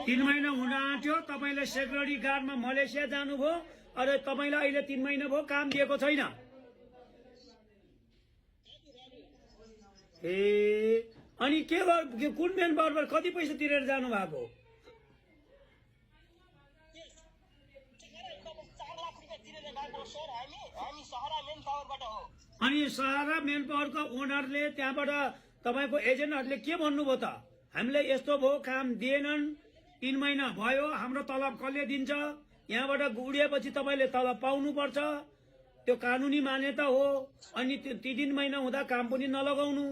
3 महिना हुन आँट्यो तपाईले सेक्युरिटी गार्डमा मलेसिया जानुभयो अरे तपाईलाई अहिले 3 महिना भयो काम दिएको छैन ए अनि के भयो कुन मेन पावरबाट कति पैसा तिरेर जानु भएको अनि सहारा मेन पावरको ओनरले त्यहाँबाट तपाईको एजेन्टहरुले के भन्नुभयो त हामीले यस्तो भयो काम दिएनन् 3 महिना भयो हाम्रो तलब कसले दिन्छ यहाँबाट गुडिएपछि तपाईले तलब पाउनु पर्छ त्यो कानुनी मान्यता हो अनि त्यो 3 महिना हुँदा काम पनि नलगाउनु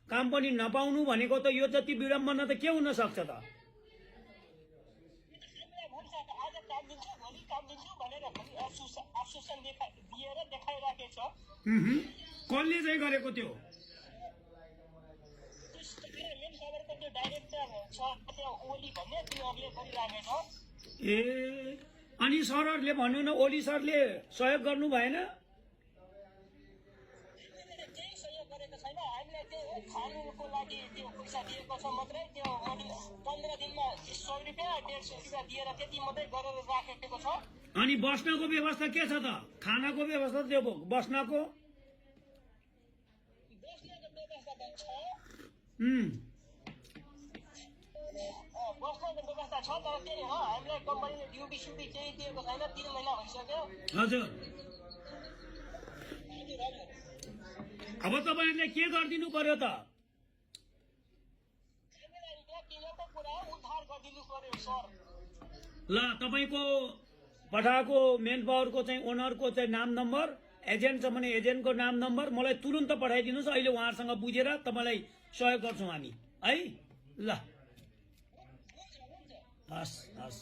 काम पनि नपाउनु भनेको त यो जति विडम्बना त के हुन सक्छ त कसले चाहिँ गरेको त्यो ए अनि सरहरुले भन्नु न ओली सरले सहयोग गर्नु भएन खानुको लागि त्यो पैसा दिएको छ मात्रै त्यो 15 दिनमा 100 रुपैयाँ 150 रुपैयाँ दिएर त्यति मात्रै गरेर राखेको छ अनि बस्नको व्यवस्था के छ त खानाको व्यवस्था त्यो बस्नको व्यवस्था त छ बस्नको व्यवस्था छ तर त्यही हो हामीलाई कम्पनीले ड्युटी सुटी केही दिएको छैन 3 महिना भइसक्यो हजुर अब तपाईहरुले के गर्दिनु पर्यो त ल तपाईको पठाएको मेन पावरको चाहिँ ओनरको चाहिँ नाम नम्बर एजेन्ट छ भने एजेन्टको नाम नम्बर मलाई तुरुन्त पठाइदिनुस् अहिले उहाँहरुसँग बुझेर तपाईलाई सहयोग गर्छौं हामी है ल हस् हस्